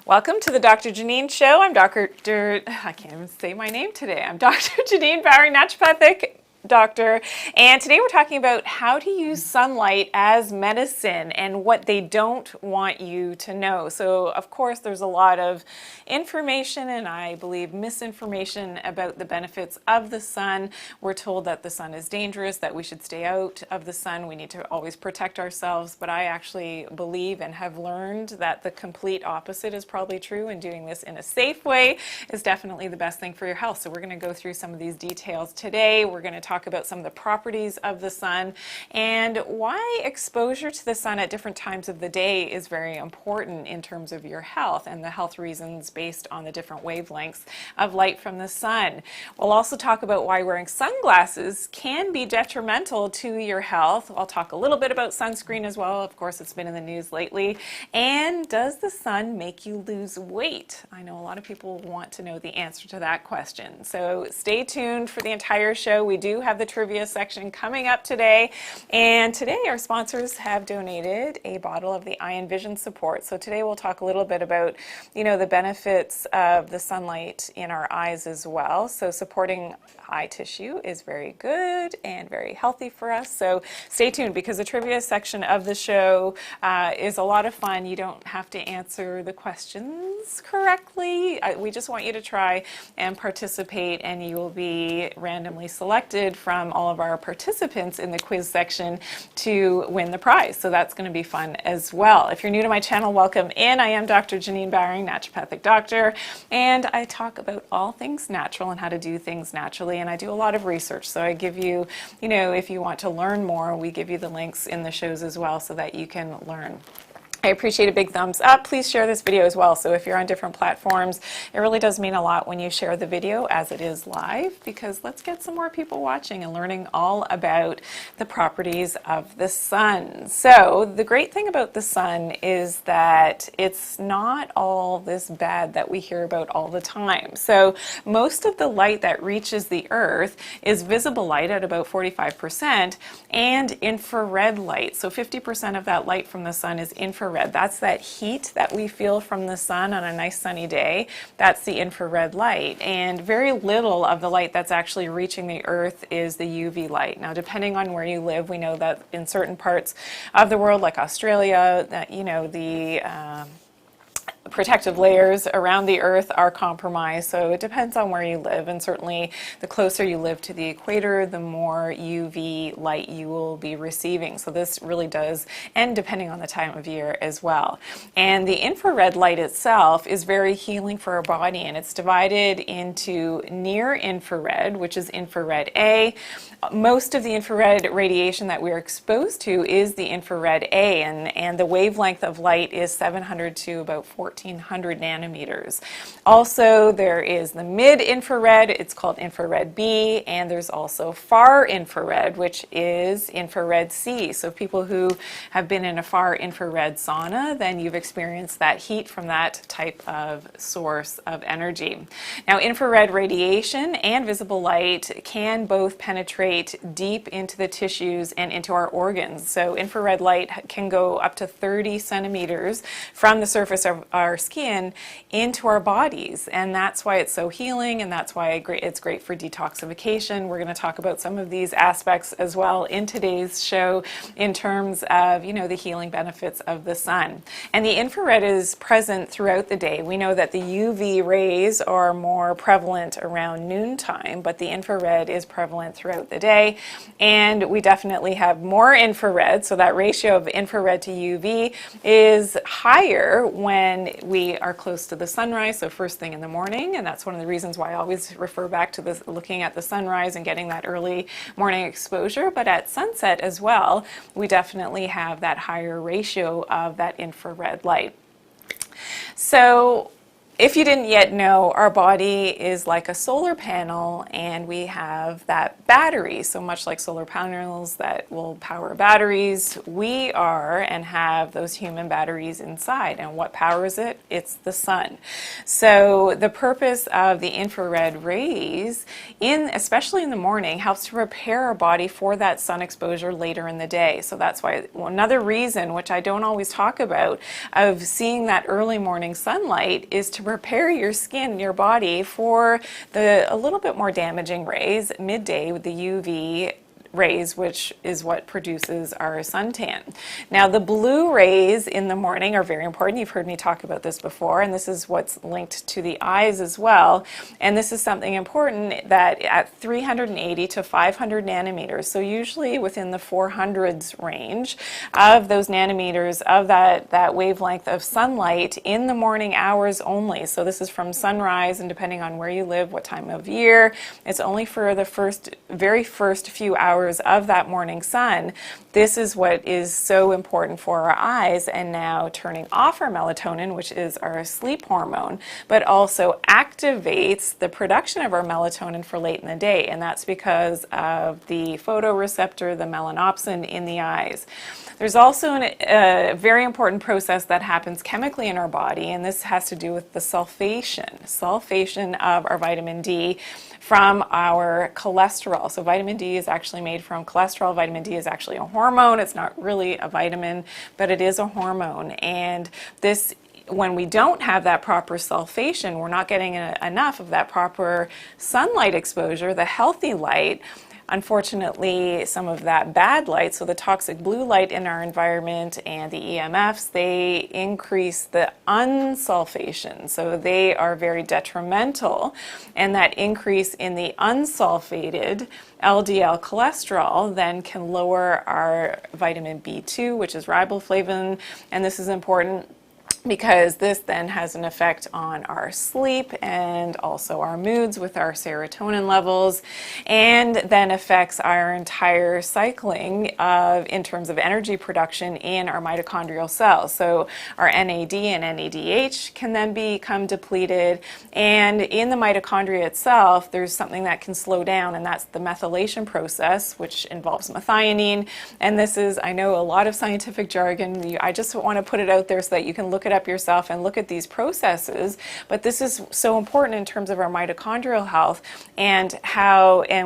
Welcome to the Dr. Janine Show. I can't even say my name today. I'm Dr. Janine Bowering, naturopathic doctor, and today we're talking about how to use sunlight as medicine and what they don't want you to know. So of course there's a lot of information and I believe misinformation about the benefits of the sun. We're told that the sun is dangerous, that we should stay out of the sun, we need to always protect ourselves, but I actually believe and have learned that the complete opposite is probably true, and doing this in a safe way is definitely the best thing for your health. So we're going to go through some of these details today. We're going to talk about some of the properties of the sun and why exposure to the sun at different times of the day is very important in terms of your health and the health reasons based on the different wavelengths of light from the sun. We'll also talk about why wearing sunglasses can be detrimental to your health. I'll talk a little bit about sunscreen as well. Of course, it's been in the news lately. And does the sun make you lose weight? I know a lot of people want to know the answer to that question. So stay tuned for the entire show. We do have the trivia section coming up today, and today our sponsors have donated a bottle of the Eye and Vision Support. So today we'll talk a little bit about, the benefits of the sunlight in our eyes as well. So supporting eye tissue is very good and very healthy for us. So stay tuned, because the trivia section of the show is a lot of fun. You don't have to answer the questions correctly. We just want you to try and participate, and you will be randomly selected from all of our participants in the quiz section to win the prize. So that's going to be fun as well. If you're new to my channel, welcome in. I am Dr. Janine Bowering, naturopathic doctor, and I talk about all things natural and how to do things naturally, and I do a lot of research. So I give you, if you want to learn more, we give you the links in the shows as well so that you can learn. I appreciate a big thumbs up. Please share this video as well. So if you're on different platforms, it really does mean a lot when you share the video as it is live, because let's get some more people watching and learning all about the properties of the sun. So the great thing about the sun is that it's not all this bad that we hear about all the time. So most of the light that reaches the earth is visible light at about 45% and infrared light. So 50% of that light from the sun is infrared. That's that heat that we feel from the sun on a nice sunny day. That's the infrared light. And very little of the light that's actually reaching the earth is the UV light. Now, depending on where you live, we know that in certain parts of the world, like Australia, that, the protective layers around the earth are compromised, so it depends on where you live, and certainly the closer you live to the equator, the more UV light you will be receiving. So this really does, and depending on the time of year as well. And the infrared light itself is very healing for our body, and it's divided into near infrared, which is infrared A. Most of the infrared radiation that we're exposed to is the infrared A, and the wavelength of light is 700 to about 1400 nanometers. Also, there is the mid-infrared, it's called infrared B, and there's also far infrared, which is infrared C. So people who have been in a far infrared sauna, then you've experienced that heat from that type of source of energy. Now, infrared radiation and visible light can both penetrate deep into the tissues and into our organs. So infrared light can go up to 30 centimeters from the surface of our skin into our bodies, and that's why it's so healing, and that's why it's great for detoxification. We're going to talk about some of these aspects as well in today's show in terms of the healing benefits of the sun. And the infrared is present throughout the day. We know that the UV rays are more prevalent around noontime, but the infrared is prevalent throughout the day, and we definitely have more infrared, so that ratio of infrared to UV is higher when we are close to the sunrise, so first thing in the morning, and that's one of the reasons why I always refer back to this, looking at the sunrise and getting that early morning exposure. But at sunset as well, we definitely have that higher ratio of that infrared light. So If you didn't yet know, our body is like a solar panel, and we have that battery. So much like solar panels that will power batteries, we are and have those human batteries inside. And what powers it? It's the sun. So the purpose of the infrared rays, especially in the morning, helps to prepare our body for that sun exposure later in the day. So that's why another reason, which I don't always talk about, of seeing that early morning sunlight is to prepare your skin, your body, for the a little bit more damaging rays midday with the UV rays, which is what produces our suntan. Now, the blue rays in the morning are very important. You've heard me talk about this before, and this is what's linked to the eyes as well. And this is something important, that at 380 to 500 nanometers, so usually within the 400s range of those nanometers of that wavelength of sunlight in the morning hours only. So this is from sunrise, and depending on where you live, what time of year, it's only for the very first few hours of that morning sun. This is what is so important for our eyes, and now turning off our melatonin, which is our sleep hormone, but also activates the production of our melatonin for late in the day, and that's because of the photoreceptor, the melanopsin in the eyes. There's also a very important process that happens chemically in our body, and this has to do with the sulfation of our vitamin D from our cholesterol. So vitamin D is actually made from cholesterol. Vitamin D is actually a hormone. It's not really a vitamin, but it is a hormone. And this, when we don't have that proper sulfation, we're not getting enough of that proper sunlight exposure, the healthy light. Unfortunately, some of that bad light, so the toxic blue light in our environment and the EMFs, they increase the unsulfation. So they are very detrimental. And that increase in the unsulfated LDL cholesterol then can lower our vitamin B2, which is riboflavin. And this is important because this then has an effect on our sleep and also our moods with our serotonin levels, and then affects our entire cycling in terms of energy production in our mitochondrial cells. So our NAD and NADH can then become depleted, and in the mitochondria itself, there's something that can slow down, and that's the methylation process, which involves methionine. And this is, I know, a lot of scientific jargon. I just want to put it out there so that you can look it up yourself and look at these processes, but this is so important in terms of our mitochondrial health, and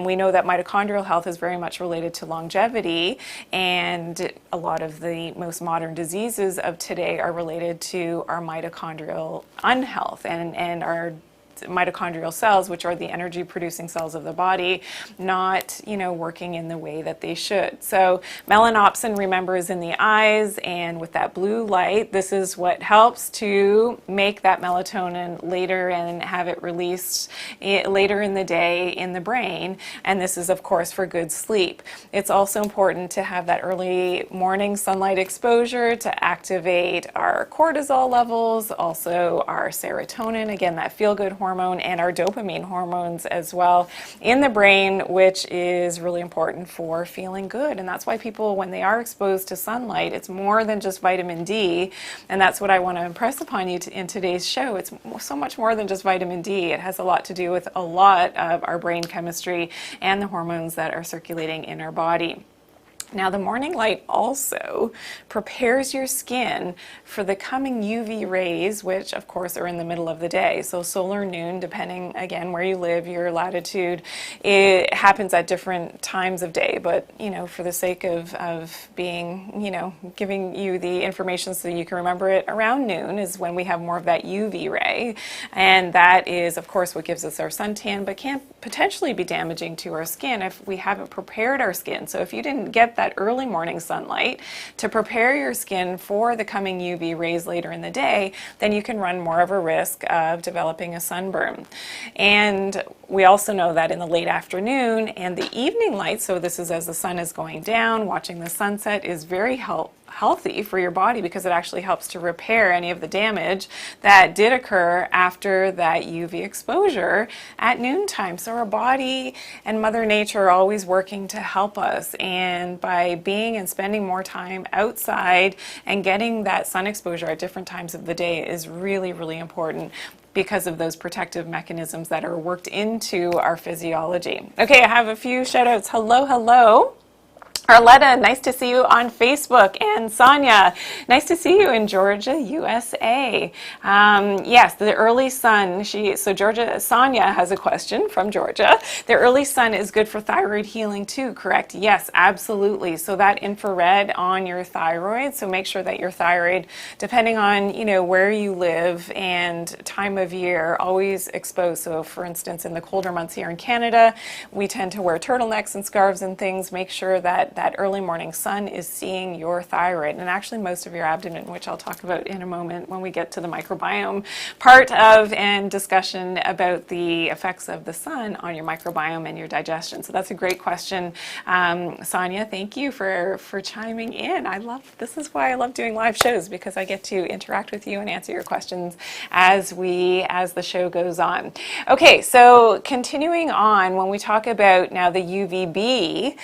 we know that mitochondrial health is very much related to longevity, and a lot of the most modern diseases of today are related to our mitochondrial unhealth and our mitochondrial cells, which are the energy producing cells of the body, not working in the way that they should. So melanopsin, remember, is in the eyes, and with that blue light, this is what helps to make that melatonin later and have it released later in the day in the brain, and this is of course for good sleep. It's also important to have that early morning sunlight exposure to activate our cortisol levels, also our serotonin, again that feel-good hormone, and our dopamine hormones as well in the brain, which is really important for feeling good. And that's why people, when they are exposed to sunlight, it's more than just vitamin D, and that's what I want to impress upon you in today's show. It's so much more than just vitamin D. It has a lot to do with a lot of our brain chemistry and the hormones that are circulating in our body. Now, the morning light also prepares your skin for the coming UV rays, which of course are in the middle of the day. So solar noon, depending again where you live, your latitude, it happens at different times of day. But for the sake of being, giving you the information so you can remember it, around noon is when we have more of that UV ray, and that is of course what gives us our suntan, but can potentially be damaging to our skin if we haven't prepared our skin. So if you didn't get that early morning sunlight to prepare your skin for the coming UV rays later in the day, then you can run more of a risk of developing a sunburn. And we also know that in the late afternoon and the evening light, so this is as the sun is going down, watching the sunset is very healthy for your body, because it actually helps to repair any of the damage that did occur after that UV exposure at noontime. So our body and Mother Nature are always working to help us, and by being and spending more time outside and getting that sun exposure at different times of the day is really, really important because of those protective mechanisms that are worked into our physiology. Okay, I have a few shout outs. Hello, hello. Arletta, nice to see you on Facebook. And Sonia, nice to see you in Georgia, USA. Yes, the early sun, Sonia has a question from Georgia. The early sun is good for thyroid healing too, correct? Yes, absolutely. So that infrared on your thyroid, so make sure that your thyroid, depending on, where you live and time of year, always exposed. So for instance, in the colder months here in Canada, we tend to wear turtlenecks and scarves and things. Make sure that early morning sun is seeing your thyroid and actually most of your abdomen, which I'll talk about in a moment when we get to the microbiome part of and discussion about the effects of the sun on your microbiome and your digestion. So that's a great question. Sonia, thank you for chiming in. This is why I love doing live shows, because I get to interact with you and answer your questions as the show goes on. Okay, so continuing on, when we talk about now the UVB,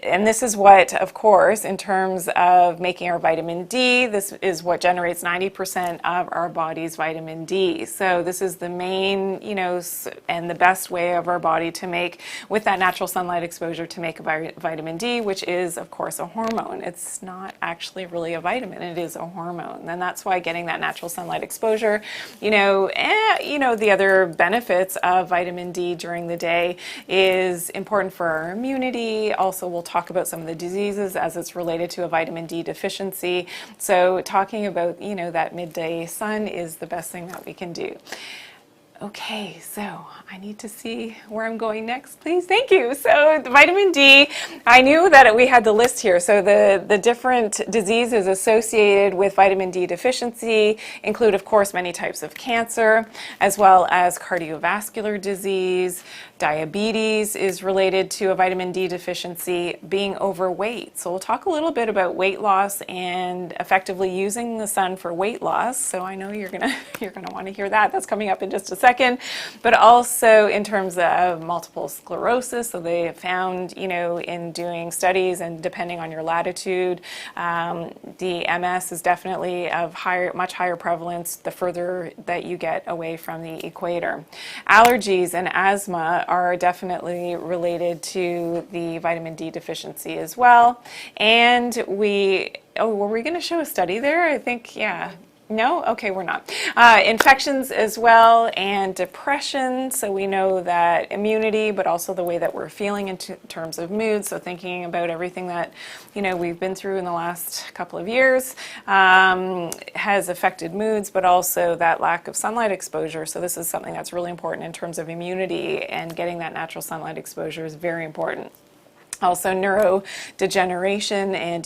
and this is what, of course, in terms of making our vitamin D, this is what generates 90% of our body's vitamin D. So this is the main, and the best way of our body to make, with that natural sunlight exposure, to make a vitamin D, which is, of course, a hormone. It's not actually really a vitamin, it is a hormone. And that's why getting that natural sunlight exposure, the other benefits of vitamin D during the day is important for our immunity. Also, we'll talk about some of the diseases as it's related to a vitamin D deficiency. So talking about, that midday sun is the best thing that we can do. Okay, so I need to see where I'm going next, please. Thank you. So the vitamin D, I knew that we had the list here. So the different diseases associated with vitamin D deficiency include, of course, many types of cancer, as well as cardiovascular disease. Diabetes is related to a vitamin D deficiency, being overweight. So we'll talk a little bit about weight loss and effectively using the sun for weight loss. So I know you're gonna want to hear that. That's coming up in just a second. But also in terms of multiple sclerosis. So they have found, in doing studies and depending on your latitude, the MS is definitely of much higher prevalence the further that you get away from the equator. Allergies and asthma are definitely related to the vitamin D deficiency as well. And were we going to show a study there? I think, yeah. No? Okay, we're not. Infections as well, and depression. So we know that immunity, but also the way that we're feeling in terms of mood. So thinking about everything that, we've been through in the last couple of years has affected moods, but also that lack of sunlight exposure. So this is something that's really important in terms of immunity, and getting that natural sunlight exposure is very important. Also neurodegeneration and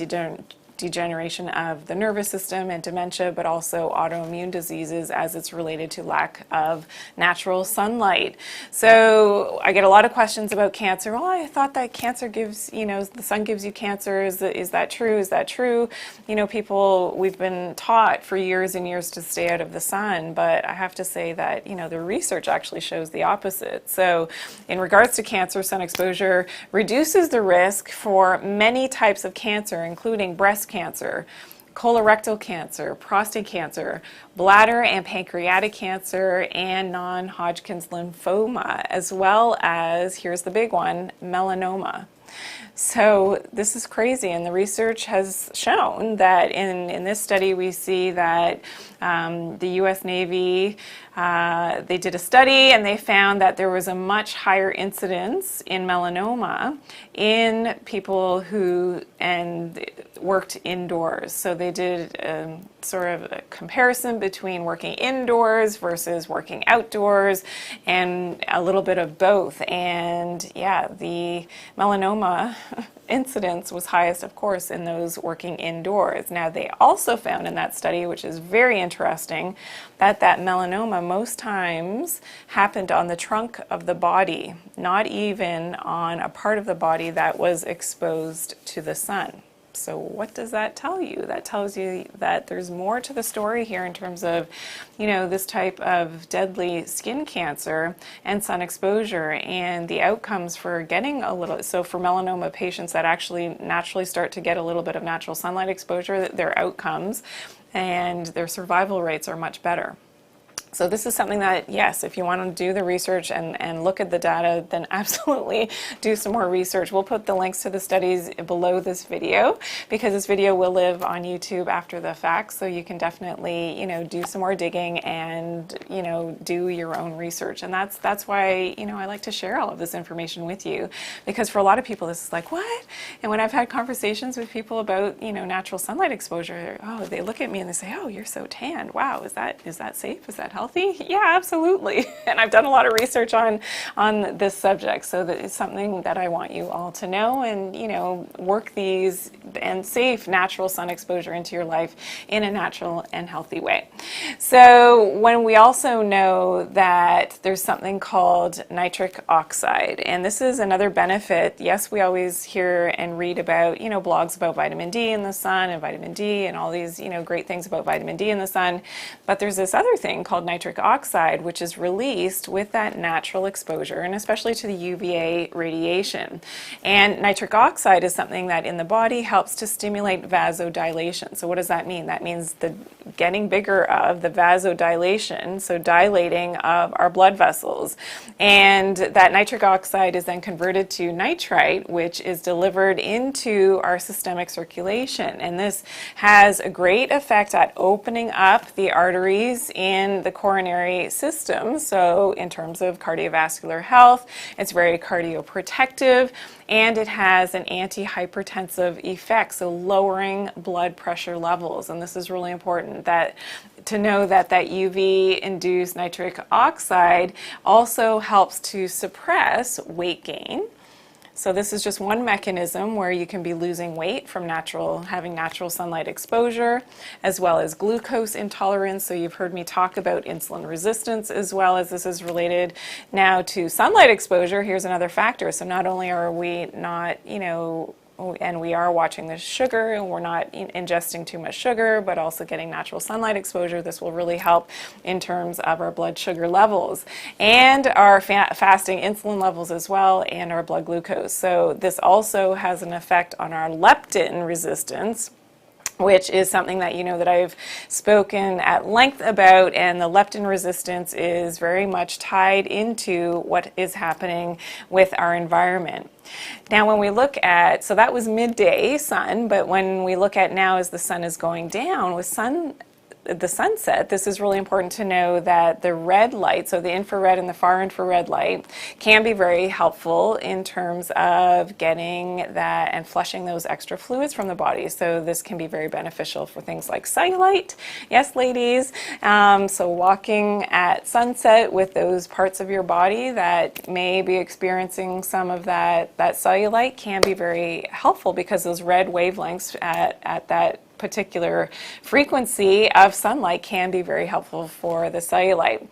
degeneration of the nervous system and dementia, but also autoimmune diseases as it's related to lack of natural sunlight. So I get a lot of questions about cancer. Well, I thought that cancer gives, the sun gives you cancer. Is that true? Is that true? We've been taught for years and years to stay out of the sun, but I have to say that, the research actually shows the opposite. So in regards to cancer, sun exposure reduces the risk for many types of cancer, including breast cancer, colorectal cancer, prostate cancer, bladder and pancreatic cancer, and non-Hodgkin's lymphoma, as well as, here's the big one, melanoma. So this is crazy, and the research has shown that in this study we see that the U.S. Navy, they did a study and they found that there was a much higher incidence in melanoma in people who worked indoors. So they did sort of a comparison between working indoors versus working outdoors, and a little bit of both. And yeah, the melanoma incidence was highest, of course, in those working indoors. Now, they also found in that study, which is very interesting, that melanoma most times happened on the trunk of the body, not even on a part of the body that was exposed to the sun. So what does that tell you? That tells you that there's more to the story here in terms of, this type of deadly skin cancer and sun exposure, and the outcomes for getting so for melanoma patients that actually naturally start to get a little bit of natural sunlight exposure, their outcomes and their survival rates are much better. So this is something that, yes, if you want to do the research and look at the data, then absolutely do some more research. We'll put the links to the studies below this video, because this video will live on YouTube after the fact. So you can definitely, do some more digging and, do your own research. And that's why, I like to share all of this information with you, because for a lot of people, this is like, what? And when I've had conversations with people about, natural sunlight exposure, they look at me and they say, oh, you're so tanned. Wow, is that safe? Is that healthy? Yeah, absolutely. And I've done a lot of research on this subject, so that it's something that I want you all to know, and work these and safe natural sun exposure into your life in a natural and healthy way. So when we also know that there's something called nitric oxide, and this is another benefit. Yes, we always hear and read about blogs about vitamin D in the sun and vitamin D and all these great things about vitamin D in the sun, but there's this other thing called nitric oxide, which is released with that natural exposure, and especially to the UVA radiation. And nitric oxide is something that in the body helps to stimulate vasodilation. So what does that mean? That means the getting bigger of the vasodilation, so dilating of our blood vessels. And that nitric oxide is then converted to nitrite, which is delivered into our systemic circulation. And this has a great effect at opening up the arteries in the coronary system. So in terms of cardiovascular health, it's very cardioprotective, and it has an antihypertensive effect, so lowering blood pressure levels. And this is really important to know that UV-induced nitric oxide also helps to suppress weight gain. So this is just one mechanism where you can be losing weight from having natural sunlight exposure, as well as glucose intolerance. So you've heard me talk about insulin resistance, as well as this is related now to sunlight exposure. Here's another factor. So not only are we not, and we are watching the sugar, and we're not ingesting too much sugar, but also getting natural sunlight exposure. This will really help in terms of our blood sugar levels and our fasting insulin levels as well, and our blood glucose. So this also has an effect on our leptin resistance, which is something that that I've spoken at length about, and the leptin resistance is very much tied into what is happening with our environment. Now when we look at, so that was midday sun, but when we look at now as the sun is going down with the sunset, this is really important to know that the red light, so the infrared and the far infrared light, can be very helpful in terms of getting that and flushing those extra fluids from the body. So this can be very beneficial for things like cellulite. Yes, ladies. So walking at sunset with those parts of your body that may be experiencing some of that cellulite can be very helpful, because those red wavelengths at that particular frequency of sunlight can be very helpful for the cellulite.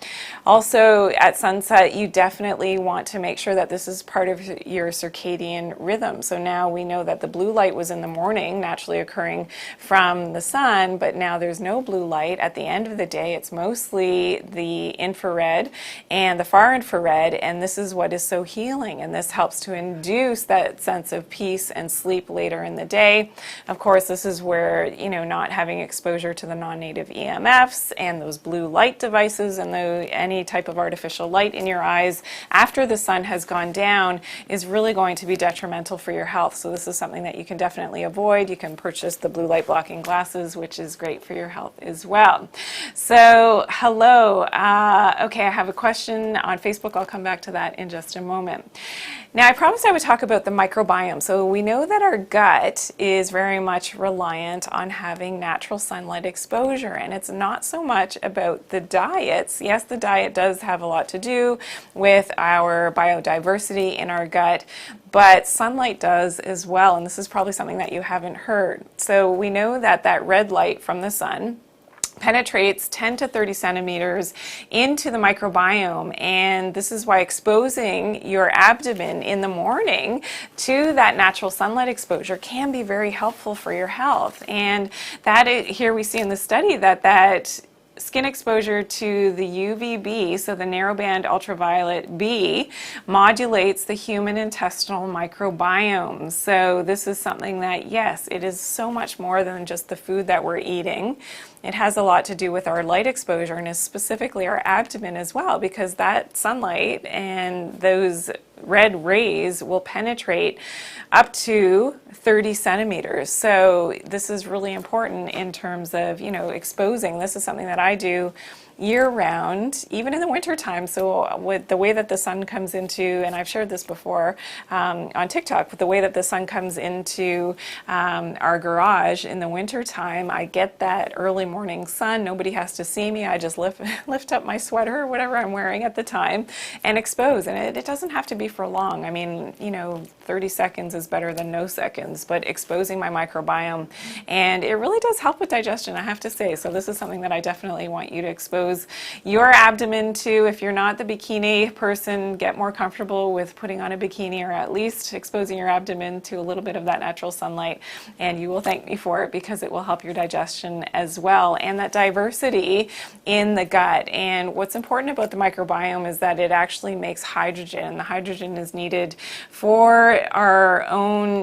Also at sunset, you definitely want to make sure that this is part of your circadian rhythm. So now we know that the blue light was in the morning, naturally occurring from the sun, but now there's no blue light at the end of the day. It's mostly the infrared and the far infrared, and this is what is so healing, and this helps to induce that sense of peace and sleep later in the day. Of course, this is where not having exposure to the non-native EMFs and those blue light devices and any type of artificial light in your eyes after the sun has gone down is really going to be detrimental for your health. So this is something that you can definitely avoid. You can purchase the blue light blocking glasses, which is great for your health as well. So hello. Okay, I have a question on Facebook. I'll come back to that in just a moment. Now, I promised I would talk about the microbiome. So we know that our gut is very much reliant on having natural sunlight exposure, and it's not so much about the diets. Yes, the diet does have a lot to do with our biodiversity in our gut, but sunlight does as well, and this is probably something that you haven't heard. So we know that red light from the sun penetrates 10 to 30 centimeters into the microbiome, and this is why exposing your abdomen in the morning to that natural sunlight exposure can be very helpful for your health. And here we see in the study that skin exposure to the UVB, so the narrowband ultraviolet B, modulates the human intestinal microbiome. So this is something that, yes, it is so much more than just the food that we're eating. It has a lot to do with our light exposure, and is specifically our abdomen as well, because that sunlight and those red rays will penetrate up to 30 centimeters. So this is really important in terms of, exposing. This is something that I do year round, even in the winter time. So with the way that the sun comes into, and I've shared this before on TikTok, with the way that the sun comes into our garage in the winter time, I get that early morning sun. Nobody has to see me. I just lift up my sweater or whatever I'm wearing at the time and expose. And it doesn't have to be for long. I mean, 30 seconds is better than no seconds, but exposing my microbiome. And it really does help with digestion, I have to say. So this is something that I definitely want you to expose your abdomen to. If you're not the bikini person, get more comfortable with putting on a bikini, or at least exposing your abdomen to a little bit of that natural sunlight, and you will thank me for it, because it will help your digestion as well, and that diversity in the gut. And what's important about the microbiome is that it actually makes hydrogen, and the hydrogen is needed for our own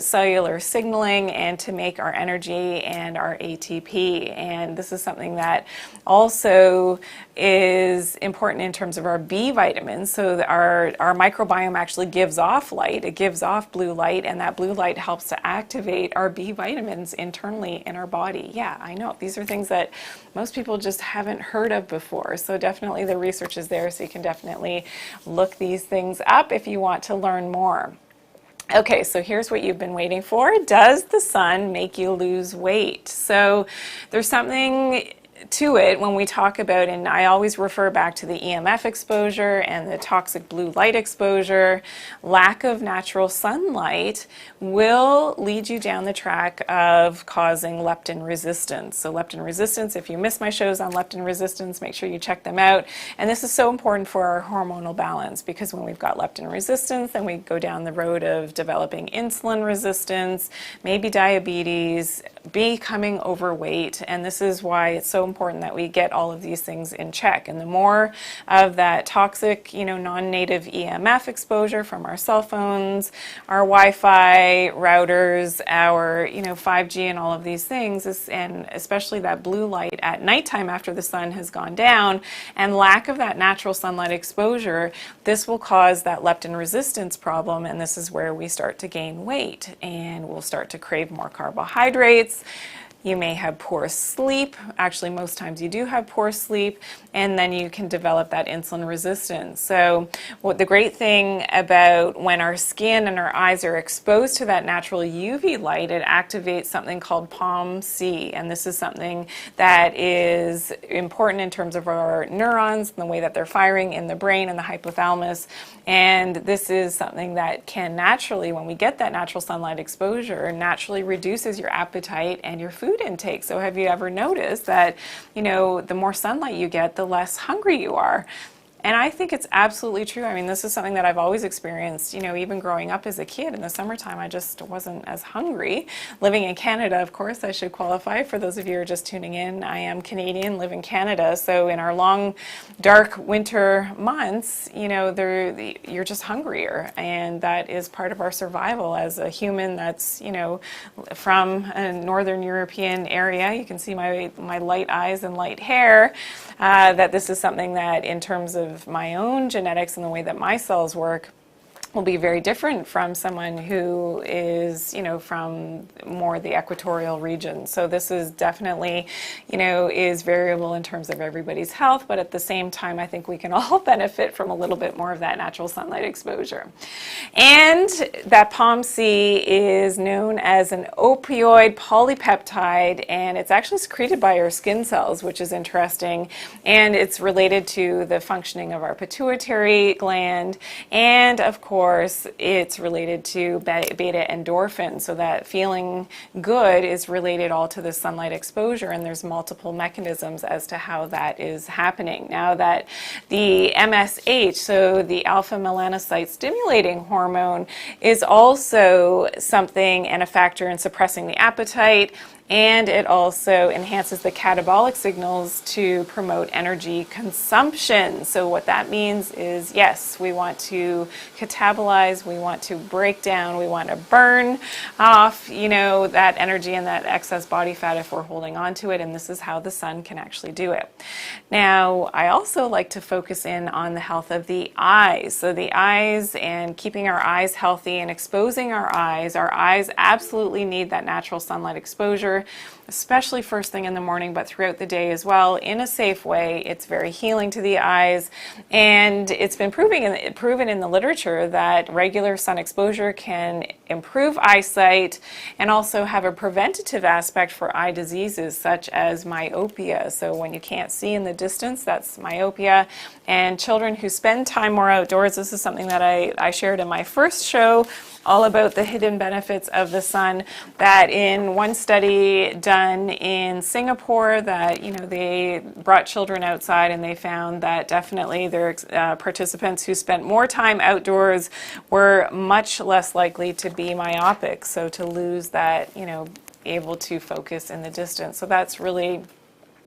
cellular signaling and to make our energy and our ATP. And this is something that also is important in terms of our B vitamins. So our microbiome actually gives off light. It gives off blue light, and that blue light helps to activate our B vitamins internally in our body. Yeah, I know. These are things that most people just haven't heard of before. So definitely the research is there, so you can definitely look these things up if you want to learn more. Okay, so here's what you've been waiting for. Does the sun make you lose weight? So there's something to it when we talk about, and I always refer back to the EMF exposure and the toxic blue light exposure. Lack of natural sunlight will lead you down the track of causing leptin resistance. So leptin resistance, if you missed my shows on leptin resistance, make sure you check them out. And this is so important for our hormonal balance, because when we've got leptin resistance, then we go down the road of developing insulin resistance, maybe diabetes, becoming overweight. And this is why it's so important that we get all of these things in check. And the more of that toxic, non-native EMF exposure from our cell phones, our Wi-Fi routers, our 5G and all of these things, and especially that blue light at nighttime after the sun has gone down, and lack of that natural sunlight exposure, this will cause that leptin resistance problem. And this is where we start to gain weight, and we'll start to crave more carbohydrates. You may have poor sleep. Actually, most times you do have poor sleep, and then you can develop that insulin resistance. So what the great thing about when our skin and our eyes are exposed to that natural UV light, it activates something called POMC, and this is something that is important in terms of our neurons and the way that they're firing in the brain and the hypothalamus. And this is something that can naturally, when we get that natural sunlight exposure, naturally reduces your appetite and your food intake. So have you ever noticed that, the more sunlight you get, the less hungry you are? And I think it's absolutely true. I mean, this is something that I've always experienced, even growing up as a kid. In the summertime, I just wasn't as hungry. Living in Canada, of course, I should qualify. For those of you who are just tuning in, I am Canadian, live in Canada. So in our long, dark winter months, you're just hungrier. And that is part of our survival as a human that's, from a Northern European area. You can see my light eyes and light hair, that this is something that, in terms of my own genetics and the way that my cells work, will be very different from someone who is, from more the equatorial region. So this is definitely, is variable in terms of everybody's health, but at the same time, I think we can all benefit from a little bit more of that natural sunlight exposure. And that POMC is known as an opioid polypeptide, and it's actually secreted by our skin cells, which is interesting. And it's related to the functioning of our pituitary gland, and of course, it's related to beta endorphins. So that feeling good is related all to the sunlight exposure, and there's multiple mechanisms as to how that is happening. Now that the MSH, so the alpha melanocyte stimulating hormone, is also something and a factor in suppressing the appetite and it also enhances the catabolic signals to promote energy consumption. So what that means is, yes, we want to catabolize, we want to break down, we want to burn off, that energy and that excess body fat if we're holding on to it, and this is how the sun can actually do it. Now, I also like to focus in on the health of the eyes. So the eyes, and keeping our eyes healthy and exposing our eyes absolutely need that natural sunlight exposure, especially first thing in the morning, but throughout the day as well, in a safe way. It's very healing to the eyes, and it's been proven in the literature that regular sun exposure can improve eyesight and also have a preventative aspect for eye diseases such as myopia. So when you can't see in the distance, that's myopia. And children who spend time more outdoors, this is something that I shared in my first show, all about the hidden benefits of the sun, that in one study done in Singapore, that they brought children outside and they found that definitely their participants who spent more time outdoors were much less likely to be myopic, so to lose that, able to focus in the distance. So that's really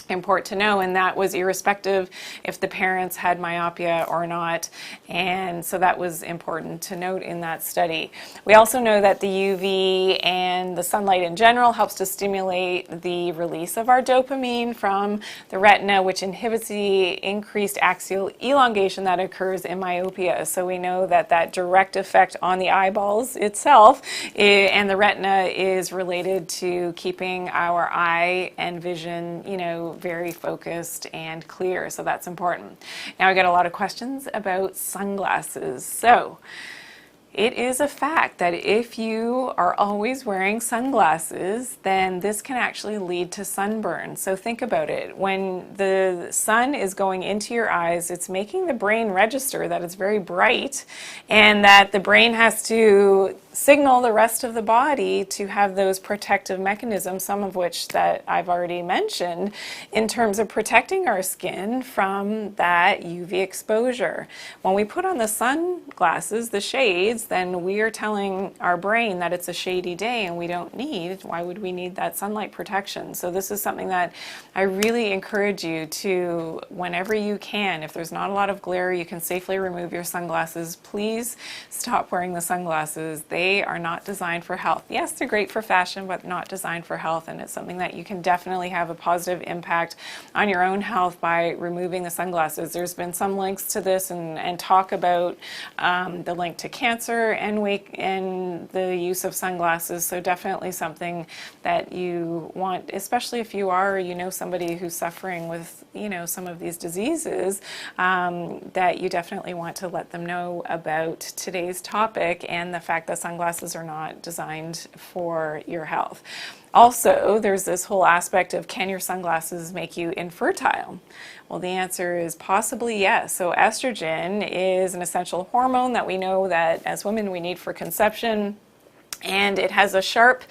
important to know, and that was irrespective if the parents had myopia or not, and so that was important to note in that study. We also know that the UV and the sunlight in general helps to stimulate the release of our dopamine from the retina, which inhibits the increased axial elongation that occurs in myopia. So we know that that direct effect on the eyeballs itself and the retina is related to keeping our eye and vision, very focused and clear, so that's important. Now I get a lot of questions about sunglasses. So it is a fact that if you are always wearing sunglasses, then this can actually lead to sunburn. So think about it. When the sun is going into your eyes, it's making the brain register that it's very bright and that the brain has to signal the rest of the body to have those protective mechanisms, some of which that I've already mentioned, in terms of protecting our skin from that UV exposure. When we put on the sunglasses, the shades, then we are telling our brain that it's a shady day and we don't need, why would we need that sunlight protection? So this is something that I really encourage you to, whenever you can, if there's not a lot of glare, you can safely remove your sunglasses. Please stop wearing the sunglasses. They are not designed for health. Yes, they're great for fashion, but not designed for health, and it's something that you can definitely have a positive impact on your own health by removing the sunglasses. There's been some links to this and talk about the link to cancer and the use of sunglasses, so definitely something that you want, especially if you are, somebody who's suffering with, some of these diseases, that you definitely want to let them know about today's topic and the fact that sunglasses are not designed for your health. Also, there's this whole aspect of, can your sunglasses make you infertile? Well, the answer is possibly yes. So estrogen is an essential hormone that we know that as women we need for conception, and it has a sharp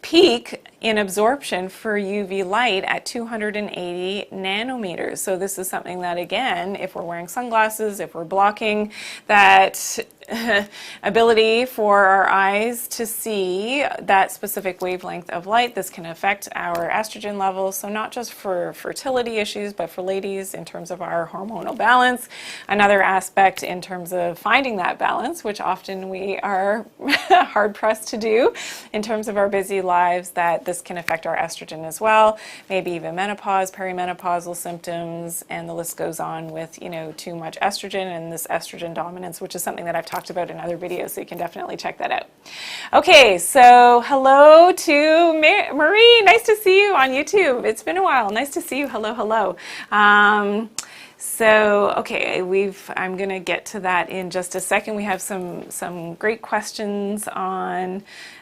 peak in absorption for UV light at 280 nanometers. So this is something that, again, if we're wearing sunglasses, if we're blocking that ability for our eyes to see that specific wavelength of light, this can affect our estrogen levels. So not just for fertility issues, but for ladies in terms of our hormonal balance. Another aspect in terms of finding that balance, which often we are hard pressed to do in terms of our busy lives, that this can affect our estrogen as well, maybe even menopause, perimenopausal symptoms, and the list goes on with, too much estrogen and this estrogen dominance, which is something that I've talked about in other videos, so you can definitely check that out. Okay, so hello to Marie. Nice to see you on YouTube. It's been a while. Nice to see you. Hello, hello. Okay, I'm going to get to that in just a second. We have some great questions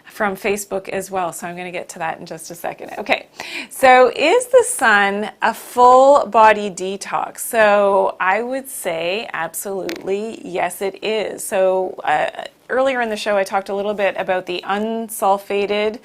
from Facebook as well, so I'm going to get to that in just a second. Okay, So is the sun a full body detox? So I would say absolutely yes, it is. So earlier in the show, I talked a little bit about the unsulfated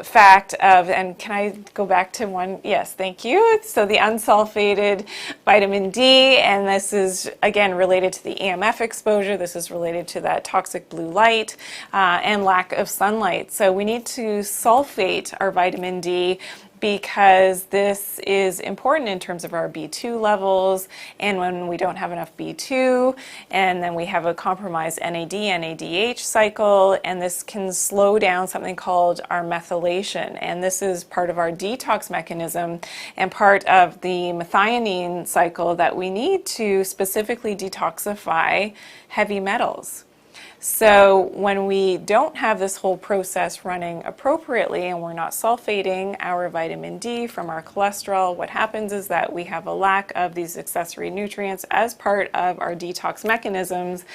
fact of, and can I go back to one? Yes, thank you. So the unsulfated vitamin D, and this is again related to the EMF exposure. This is related to that toxic blue light and lack of sunlight. So we need to sulfate our vitamin D because this is important in terms of our B2 levels, and when we don't have enough B2 and then we have a compromised NADH cycle, and this can slow down something called our methylation, and this is part of our detox mechanism and part of the methionine cycle that we need to specifically detoxify heavy metals. So when we don't have this whole process running appropriately and we're not sulfating our vitamin D from our cholesterol, what happens is that we have a lack of these accessory nutrients as part of our detox mechanisms,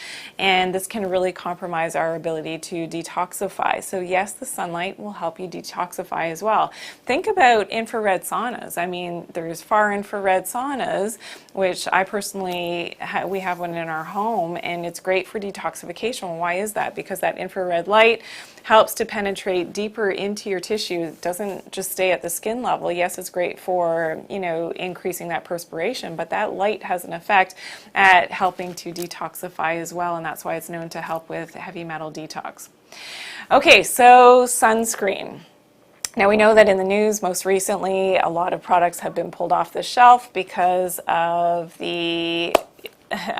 and this can really compromise our ability to detoxify. So yes, the sunlight will help you detoxify as well. Think about infrared saunas. I mean, there's far infrared saunas, which I personally, we have one in our home, and it's great for detoxification. Why is that? Because that infrared light helps to penetrate deeper into your tissue. It doesn't just stay at the skin level. Yes, it's great for, increasing that perspiration, but that light has an effect at helping to detoxify as well, and that's why it's known to help with heavy metal detox. Okay, so sunscreen. Now we know that in the news most recently a lot of products have been pulled off the shelf because of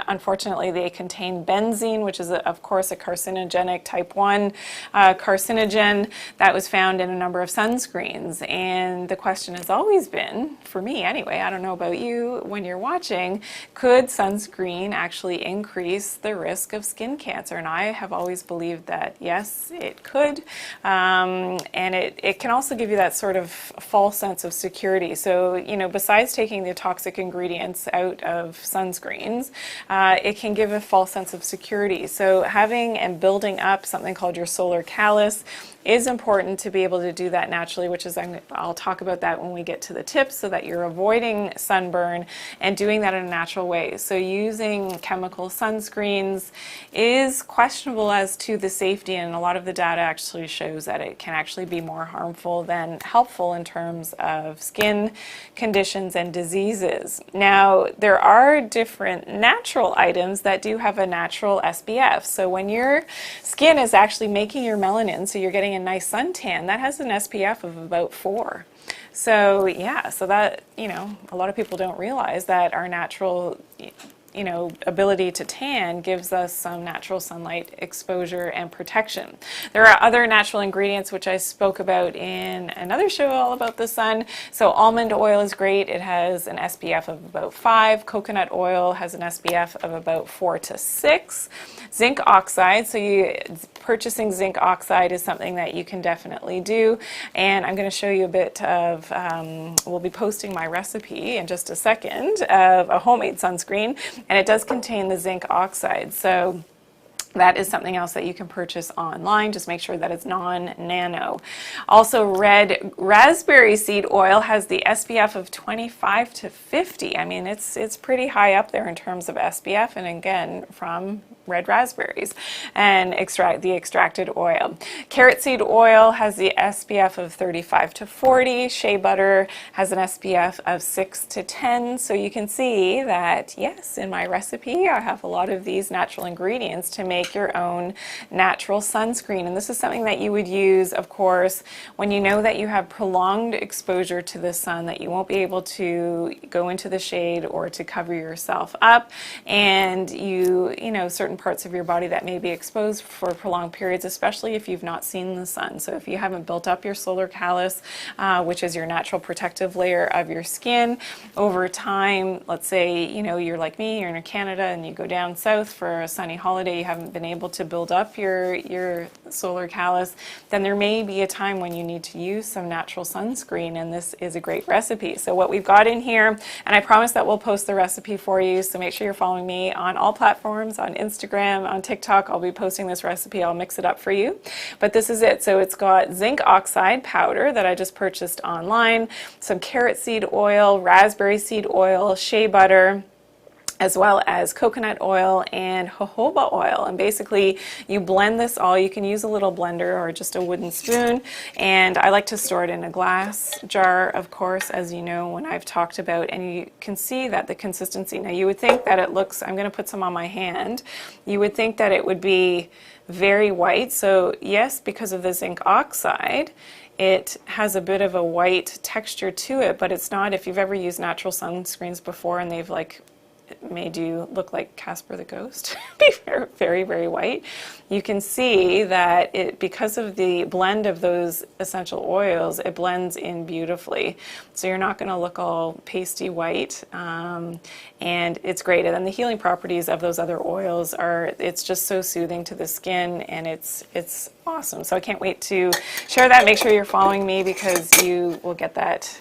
unfortunately, they contain benzene, which is, of course, a carcinogenic type 1 carcinogen that was found in a number of sunscreens. And the question has always been, for me anyway, I don't know about you when you're watching, could sunscreen actually increase the risk of skin cancer? And I have always believed that, yes, it could. And it can also give you that sort of false sense of security. So, besides taking the toxic ingredients out of sunscreens, it can give a false sense of security. So having and building up something called your solar callus is important to be able to do that naturally, which is, I'll talk about that when we get to the tips, so that you're avoiding sunburn and doing that in a natural way. So using chemical sunscreens is questionable as to the safety, and a lot of the data actually shows that it can actually be more harmful than helpful in terms of skin conditions and diseases. Now, there are different natural items that do have a natural SPF. So when your skin is actually making your melanin, so you're getting a nice suntan, that has an SPF of about 4. So yeah, so that, a lot of people don't realize that our natural ability to tan gives us some natural sunlight exposure and protection. There are other natural ingredients which I spoke about in another show all about the sun. So almond oil is great. It has an SPF of about 5. Coconut oil has an SPF of about 4 to 6. Zinc oxide, so purchasing zinc oxide is something that you can definitely do. And I'm going to show you a bit of, we'll be posting my recipe in just a second of a homemade sunscreen, and it does contain the zinc oxide. So that is something else that you can purchase online. Just make sure that it's non-nano. Also, red raspberry seed oil has the SPF of 25 to 50. I mean, it's pretty high up there in terms of SPF, and again, from red raspberries and the extracted oil. Carrot seed oil has the SPF of 35 to 40. Shea butter has an SPF of 6 to 10. So you can see that, yes, in my recipe, I have a lot of these natural ingredients to make your own natural sunscreen. And this is something that you would use, of course, when you know that you have prolonged exposure to the sun, that you won't be able to go into the shade or to cover yourself up, and certain parts of your body that may be exposed for prolonged periods, especially if you've not seen the sun. So if you haven't built up your solar callus, which is your natural protective layer of your skin, over time, let's say, you're like me, you're in Canada and you go down south for a sunny holiday, you haven't haven't been able to build up your solar callus, then there may be a time when you need to use some natural sunscreen, and this is a great recipe. So what we've got in here, and I promise that we'll post the recipe for you, so make sure you're following me on all platforms, on Instagram, on TikTok. I'll be posting this recipe. I'll mix it up for you. But this is it. So it's got zinc oxide powder that I just purchased online, some carrot seed oil, raspberry seed oil, shea butter, as well as coconut oil and jojoba oil. And basically you blend this all. You can use a little blender or just a wooden spoon. And I like to store it in a glass jar, of course, as you know, when I've talked about, and you can see that the consistency. Now you would think that it looks, I'm gonna put some on my hand, you would think that it would be very white. So yes, because of the zinc oxide, it has a bit of a white texture to it, but it's not. If you've ever used natural sunscreens before and they've like made you look like Casper the Ghost, be very, very, very white, you can see that it, because of the blend of those essential oils, it blends in beautifully. So you're not going to look all pasty white, and it's great. And then the healing properties of those other oils are, it's just so soothing to the skin, and it's awesome. So I can't wait to share that. Make sure you're following me because you will get that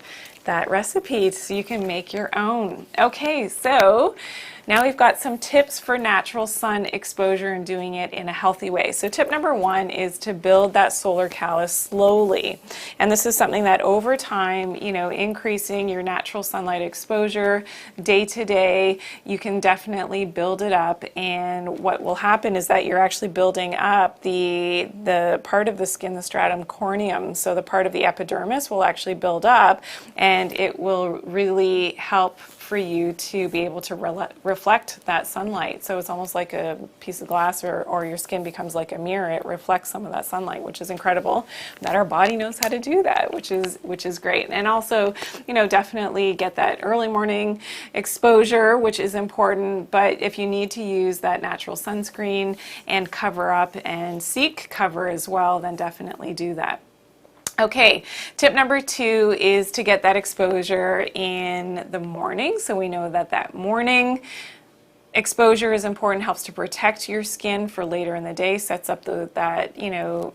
recipe so you can make your own. Okay, so now we've got some tips for natural sun exposure and doing it in a healthy way. So tip number one is to build that solar callus slowly. And this is something that over time, you know, increasing your natural sunlight exposure day to day, you can definitely build it up. And what will happen is that you're actually building up the part of the skin, the stratum corneum. So the part of the epidermis will actually build up, and it will really help for you to be able to reflect that sunlight. So it's almost like a piece of glass, or your skin becomes like a mirror. It reflects some of that sunlight, which is incredible that our body knows how to do that, which is great. And also, you know, definitely get that early morning exposure, which is important. But if you need to use that natural sunscreen and cover up and seek cover as well, then definitely do that. Okay, tip number two is to get that exposure in the morning. So we know that that morning exposure is important, helps to protect your skin for later in the day, sets up that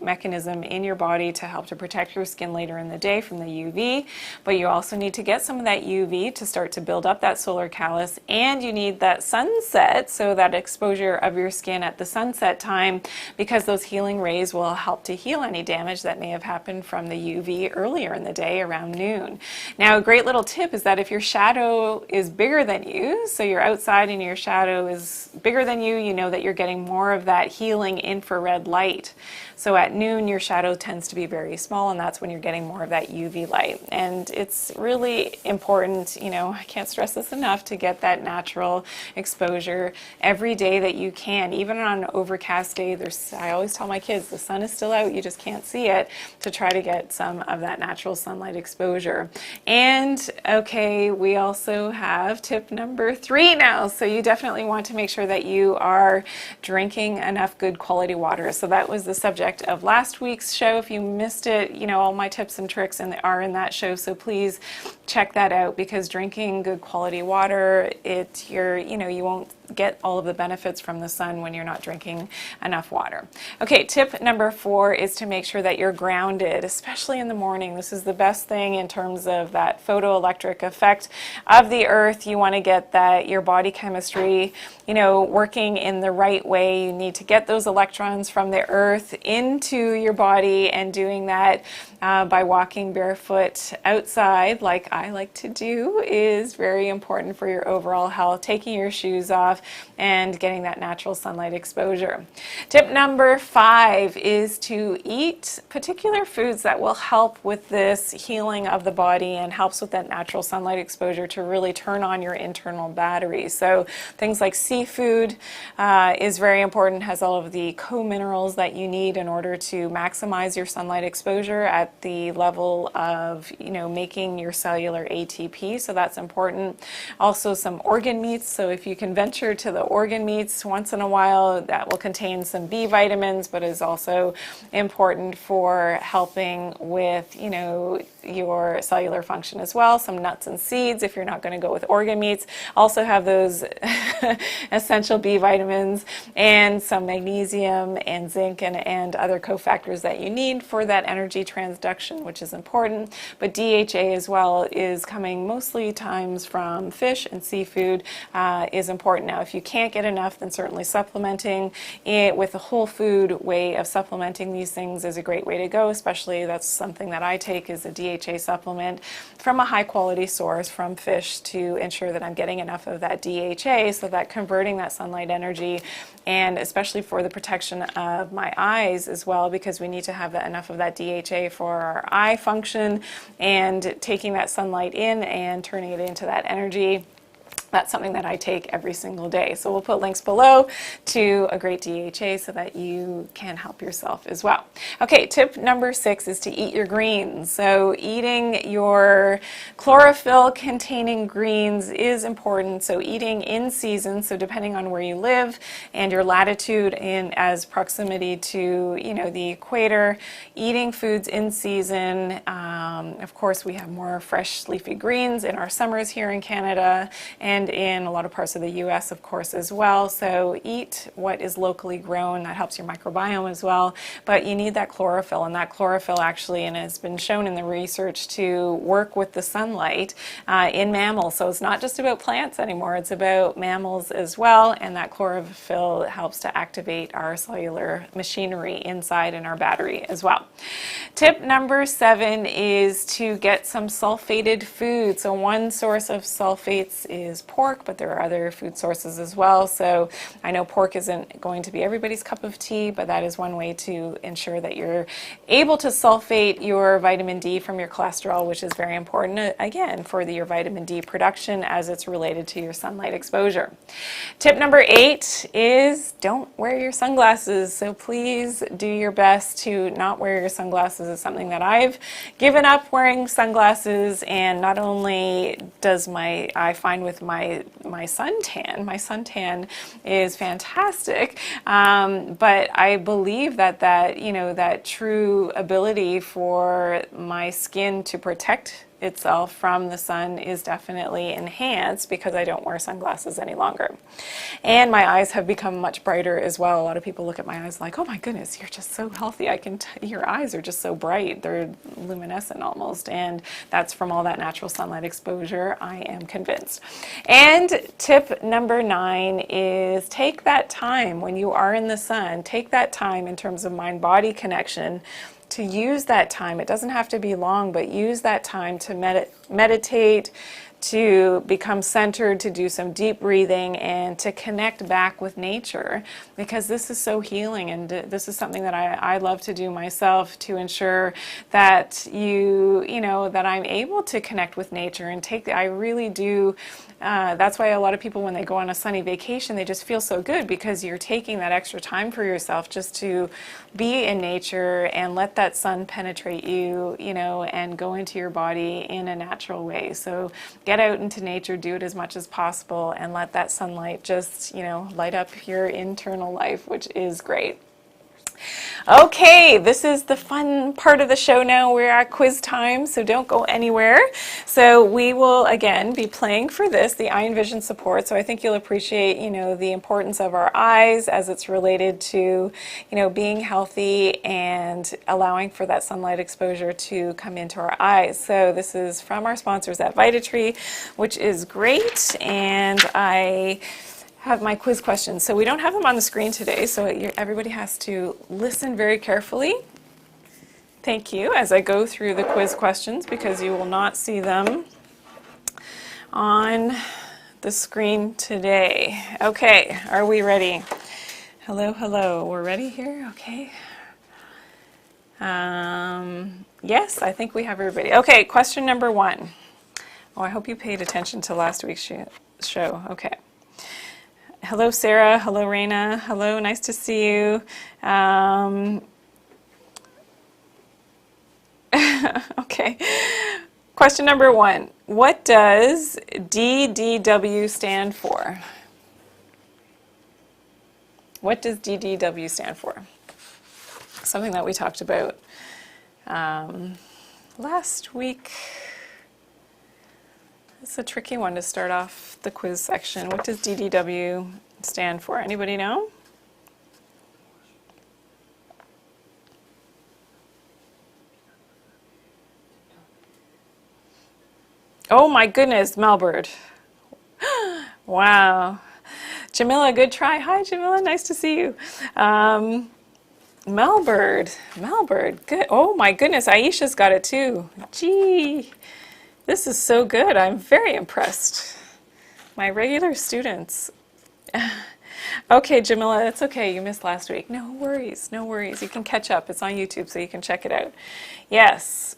mechanism in your body to help to protect your skin later in the day from the UV. But you also need to get some of that UV to start to build up that solar callus, and you need that sunset, so that exposure of your skin at the sunset time, because those healing rays will help to heal any damage that may have happened from the UV earlier in the day around noon. Now, a great little tip is that if your shadow is bigger than you, so you're outside and your shadow is bigger than you, you know that you're getting more of that healing infrared light. So at noon, your shadow tends to be very small, and that's when you're getting more of that UV light. And it's really important, you know, I can't stress this enough, to get that natural exposure every day that you can. Even on an overcast day, I always tell my kids, the sun is still out, you just can't see it, to try to get some of that natural sunlight exposure. And okay, we also have tip number three now. So you definitely want to make sure that you are drinking enough good quality water. So that was the subject of last week's show. If you missed it, you know, all my tips and tricks are in that show. So please check that out, because drinking good quality water, you won't get all of the benefits from the sun when you're not drinking enough water. Okay, tip number four is to make sure that you're grounded, especially in the morning. This is the best thing in terms of that photoelectric effect of the earth. You want to get your body chemistry, working in the right way. You need to get those electrons from the earth into your body, and doing that by walking barefoot outside, like I like to do, is very important for your overall health. Taking your shoes off and getting that natural sunlight exposure. Tip number five is to eat particular foods that will help with this healing of the body, and helps with that natural sunlight exposure to really turn on your internal battery. So things like seafood is very important, has all of the co-minerals that you need in order to maximize your sunlight exposure at the level of making your cellular ATP. So that's important. Also some organ meats. So if you can venture exposure to the organ meats once in a while. That will contain some B vitamins, but is also important for helping with, you know, your cellular function as well. Some nuts and seeds, if you're not going to go with organ meats, also have those essential B vitamins, and some magnesium and zinc and other cofactors that you need for that energy transduction, which is important. But DHA as well is coming mostly times from fish and seafood, is important. Now, if you can't get enough, then certainly supplementing it with a whole food way of supplementing these things is a great way to go, especially that's something that I take, is a DHA supplement from a high quality source from fish, to ensure that I'm getting enough of that DHA, so that converting that sunlight energy, and especially for the protection of my eyes as well, because we need to have enough of that DHA for our eye function, and taking that sunlight in and turning it into that energy. That's something that I take every single day. So we'll put links below to a great DHA so that you can help yourself as well. Okay, tip number 6 is to eat your greens. So eating your chlorophyll containing greens is important. So eating in season, so depending on where you live and your latitude in as proximity to, you know, the equator, eating foods in season. Of course, we have more fresh leafy greens in our summers here in Canada, and in a lot of parts of the US, of course, as well. So eat what is locally grown. That helps your microbiome as well. But you need that chlorophyll, and that chlorophyll actually, and it's been shown in the research, to work with the sunlight in mammals. So it's not just about plants anymore, it's about mammals as well, and that chlorophyll helps to activate our cellular machinery inside in our battery as well. Tip number 7 is to get some sulfated food. So one source of sulfates is pork, but there are other food sources as well. So I know pork isn't going to be everybody's cup of tea, but that is one way to ensure that you're able to sulfate your vitamin D from your cholesterol, which is very important, again, for your vitamin D production, as it's related to your sunlight exposure. Tip number 8 is don't wear your sunglasses. So please do your best to not wear your sunglasses. It's something that I've given up wearing sunglasses, and not only does I find with my suntan is fantastic, but I believe that you know, that true ability for my skin to protect itself from the sun is definitely enhanced because I don't wear sunglasses any longer. And my eyes have become much brighter as well. A lot of people look at my eyes like, oh my goodness, you're just so healthy. Your eyes are just so bright. They're luminescent almost. And that's from all that natural sunlight exposure, I am convinced. And tip number 9 is take that time when you are in the sun. Take that time in terms of mind-body connection to use that time. It doesn't have to be long, but use that time to meditate, to become centered, to do some deep breathing, and to connect back with nature, because this is so healing, and this is something that I love to do myself, to ensure that you know, that I'm able to connect with nature and I really do. That's why a lot of people, when they go on a sunny vacation, they just feel so good, because you're taking that extra time for yourself just to be in nature and let that sun penetrate you, you know, and go into your body in a natural way. So get out into nature, do it as much as possible, and let that sunlight just, you know, light up your internal life, which is great. Okay, this is the fun part of the show now. We're at quiz time, so don't go anywhere. So we will, again, be playing for this, the eye and vision support. So I think you'll appreciate, you know, the importance of our eyes as it's related to, you know, being healthy and allowing for that sunlight exposure to come into our eyes. So this is from our sponsors at Vitatree, which is great. And I have my quiz questions. So we don't have them on the screen today, so everybody has to listen very carefully. Thank you, as I go through the quiz questions, because you will not see them on the screen today. Okay, are we ready? Hello, hello, we're ready here, okay. Yes, I think we have everybody. Okay, question number 1. Oh, I hope you paid attention to last week's show. Okay. Hello, Sarah. Hello, Raina. Hello, nice to see you. Okay. Question number 1. What does DDW stand for? What does DDW stand for? Something that we talked about last week. It's a tricky one to start off the quiz section. What does DDW stand for? Anybody know? Oh my goodness, Melbird. Wow. Jamila, good try. Hi, Jamila. Nice to see you. Melbird. Good. Oh my goodness, Aisha's got it too. Gee, this is so good. I'm very impressed. My regular students. Okay, Jamila, that's okay. You missed last week. No worries, no worries. You can catch up. It's on YouTube, so you can check it out. Yes.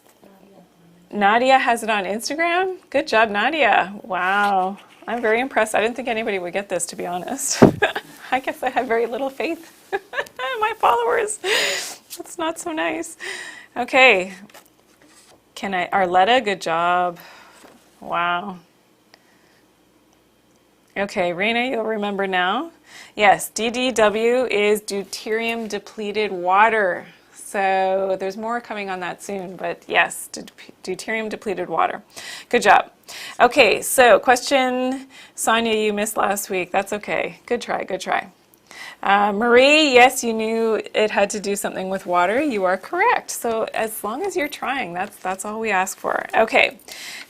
Nadia has it on Instagram. Good job, Nadia. Wow. I'm very impressed. I didn't think anybody would get this, to be honest. I guess I have very little faith in my followers. That's not so nice. Okay. Arletta, good job. Wow. Okay, Raina, you'll remember now. Yes, DDW is deuterium depleted water. So there's more coming on that soon, but yes, deuterium depleted water. Good job. Okay, so question, Sonia, you missed last week. That's okay. Good try, good try. Marie, yes, you knew it had to do something with water. You are correct. So as long as you're trying, that's all we ask for. Okay,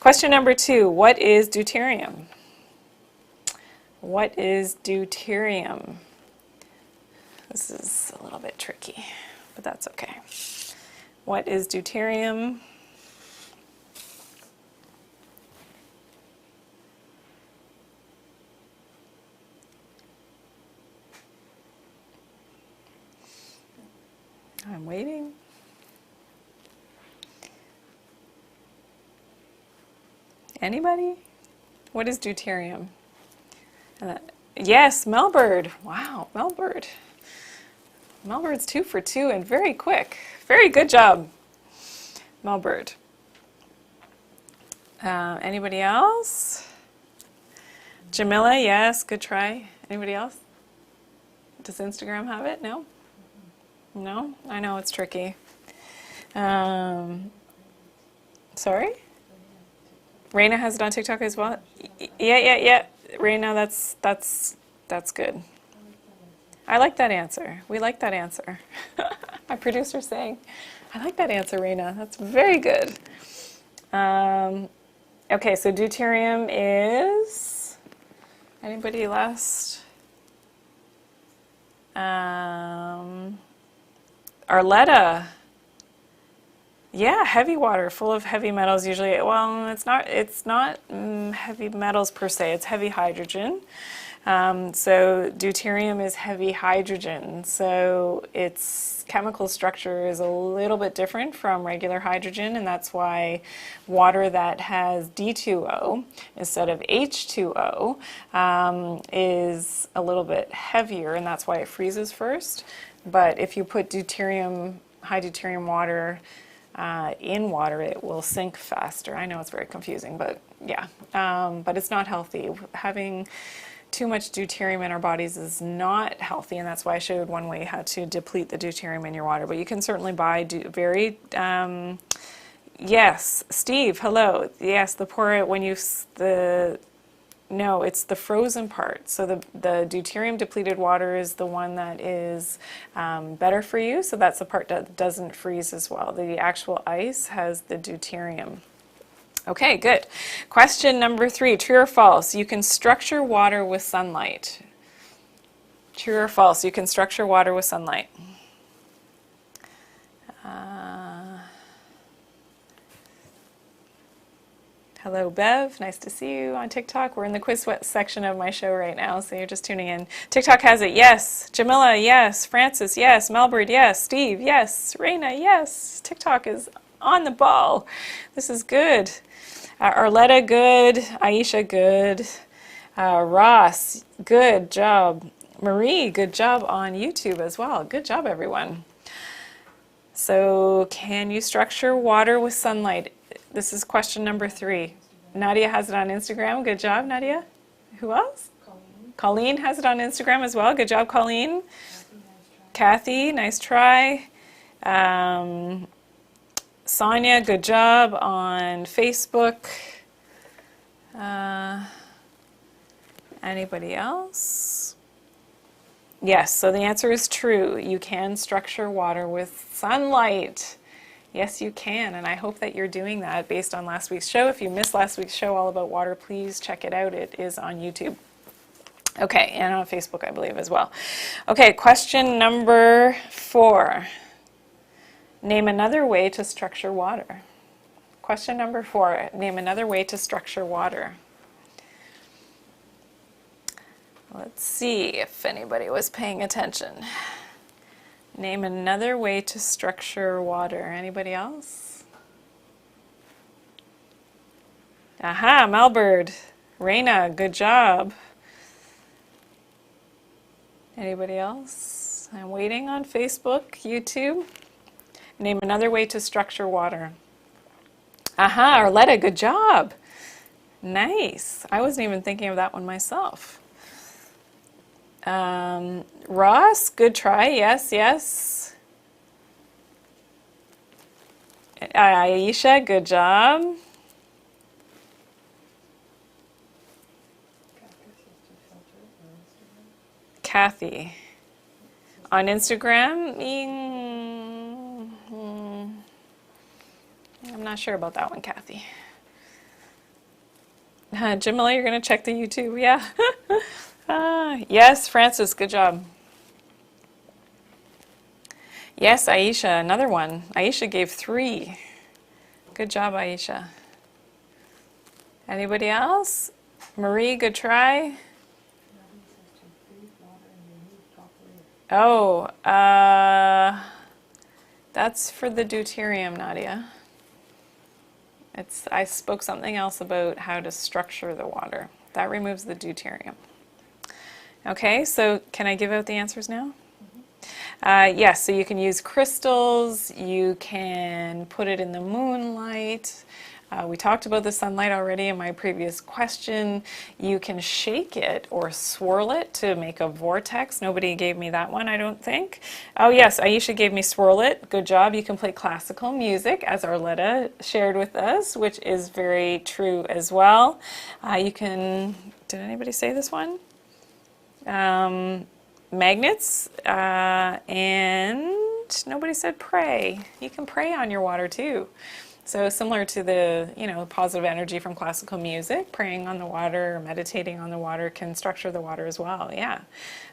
question number 2. What is deuterium? What is deuterium? This is a little bit tricky, but that's okay. What is deuterium? I'm waiting. Anybody? What is deuterium? Yes, Melbird. Wow, Melbird. Melbird's 2 for 2 and very quick. Very good job, Melbird. Anybody else? Jamila, yes, good try. Anybody else? Does Instagram have it? No? No? I know it's tricky. Sorry? Raina has it on TikTok as well? Yeah. Raina, that's good. I like that answer. We like that answer. My producer's saying, I like that answer, Raina. That's very good. Okay, so deuterium is, anybody last? Arletta. Yeah, heavy water, full of heavy metals usually. Well, it's not heavy metals per se, it's heavy hydrogen. So deuterium is heavy hydrogen, so its chemical structure is a little bit different from regular hydrogen, and that's why water that has D2O instead of H2O is a little bit heavier, and that's why it freezes first. But if you put high deuterium water in water, it will sink faster. I know it's very confusing, but yeah, but it's not healthy. Having too much deuterium in our bodies is not healthy, and that's why I showed one way how to deplete the deuterium in your water. But you can certainly buy yes, Steve, hello. Yes, no, it's the frozen part. So the deuterium depleted water is the one that is better for you. So that's the part that doesn't freeze as well. The actual ice has the deuterium. Okay, good. Question number 3, true or false? You can structure water with sunlight. True or false? You can structure water with sunlight. Hello, Bev. Nice to see you on TikTok. We're in the quiz section of my show right now, so you're just tuning in. TikTok has it. Yes. Jamila, yes. Francis, yes. Melbird, yes. Steve, yes. Raina, yes. TikTok is on the ball. This is good. Arletta, good. Aisha, good. Ross, good job. Marie, good job on YouTube as well. Good job, everyone. So, can you structure water with sunlight? This is question number 3. Nadia has it on Instagram. Good job, Nadia. Who else? Colleen has it on Instagram as well. Good job, Colleen. Kathy, nice try. Sonia, good job on Facebook. Anybody else? Yes, so the answer is true. You can structure water with sunlight. Yes, you can, and I hope that you're doing that based on last week's show. If you missed last week's show all about water, please check it out. It is on YouTube. Okay, and on Facebook, I believe, as well. Okay, question number 4. Name another way to structure water. Question number 4. Name another way to structure water. Let's see if anybody was paying attention. Name another way to structure water. Anybody else? Aha, Melbird. Raina, good job. Anybody else? I'm waiting on Facebook, YouTube. Name another way to structure water. Aha, Arletta, good job. Nice. I wasn't even thinking of that one myself. Ross, good try. Yes, yes. Aisha, good job. Kathy. On Instagram? I'm not sure about that one, Kathy. Jamila, you're going to check the YouTube? Yeah. Yes, Francis, good job. Yes, Aisha, another one. Aisha gave 3. Good job, Aisha. Anybody else? Marie, good try. Oh, that's for the deuterium, Nadia. I spoke something else about how to structure the water. That removes the deuterium. Okay, so can I give out the answers now? Yes, so you can use crystals, you can put it in the moonlight. We talked about the sunlight already in my previous question. You can shake it or swirl it to make a vortex. Nobody gave me that one, I don't think. Oh yes, Aisha gave me swirl it. Good job. You can play classical music, as Arletta shared with us, which is very true as well. You can, did anybody say this one? Magnets, and nobody said pray. You can pray on your water too. So similar to the, positive energy from classical music, praying on the water or meditating on the water can structure the water as well, yeah.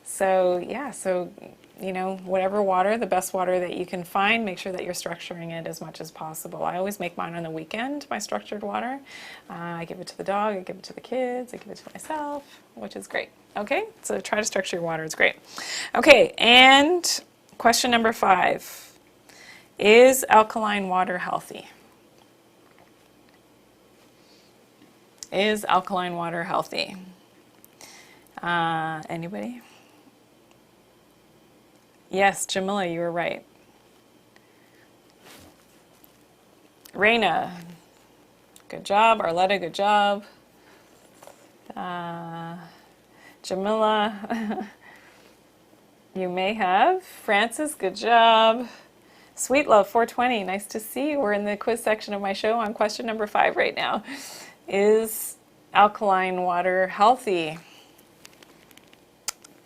So, whatever water, the best water that you can find, make sure that you're structuring it as much as possible. I always make mine on the weekend, my structured water. I give it to the dog, I give it to the kids, I give it to myself, which is great. Okay, so try to structure your water, it's great. Okay, and question number 5. Is alkaline water healthy? Is alkaline water healthy? Anybody? Yes, Jamila, you were right. Raina, good job. Arletta, good job. Jamila, you may have. Francis, good job. Sweet Love 420, nice to see you. We're in the quiz section of my show on question number 5 right now. Is alkaline water healthy?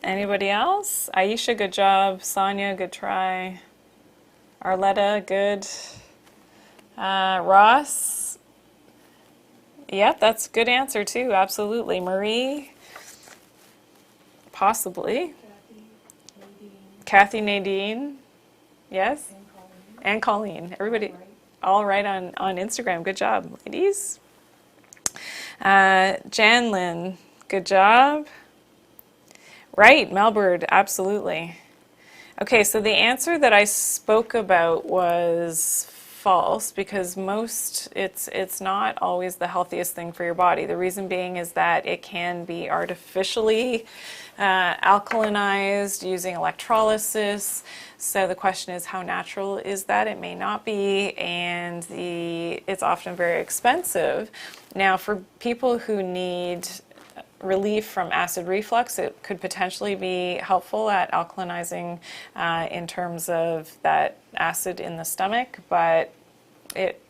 Anybody else? Aisha, good job. Sonia, good try. Arletta, good. Ross? Yep, that's a good answer too, absolutely. Marie? Possibly. Kathy, Nadine? Yes? And Colleen. Everybody, all right on Instagram. Good job, ladies. Janlyn, good job. Right, Melbird, absolutely. Okay, so the answer that I spoke about was false because it's not always the healthiest thing for your body. The reason being is that it can be artificially alkalinized using electrolysis. So the question is, how natural is that? It may not be, and it's often very expensive. Now, for people who need relief from acid reflux. It could potentially be helpful at alkalinizing in terms of that acid in the stomach, but it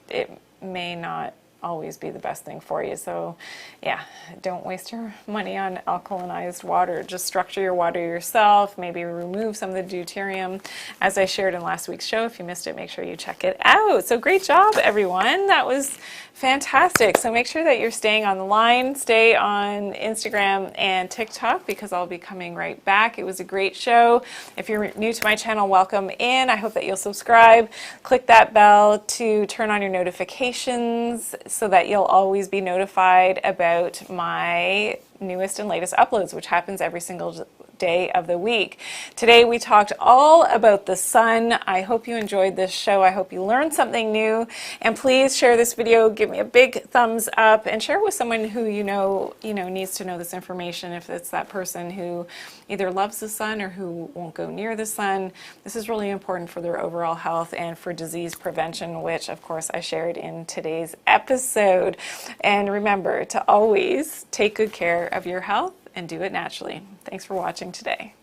may not always be the best thing for you. So yeah, don't waste your money on alkalinized water. Just structure your water yourself, maybe remove some of the deuterium, as I shared in last week's show. If you missed it, make sure you check it out. So great job, everyone. That was fantastic. So make sure that you're staying on the line, stay on Instagram and TikTok, because I'll be coming right back. It was a great show. If you're new to my channel, welcome in. I hope that you'll subscribe, click that bell to turn on your notifications so that you'll always be notified about my newest and latest uploads, which happens every single day of the week. Today we talked all about the sun. I hope you enjoyed this show. I hope you learned something new, and please share this video, give me a big thumbs up, and share with someone who you know needs to know this information. If it's that person who either loves the sun or who won't go near the sun, this is really important for their overall health and for disease prevention, which of course I shared in today's episode. And remember to always take good care of your health and do it naturally. Thanks for watching today.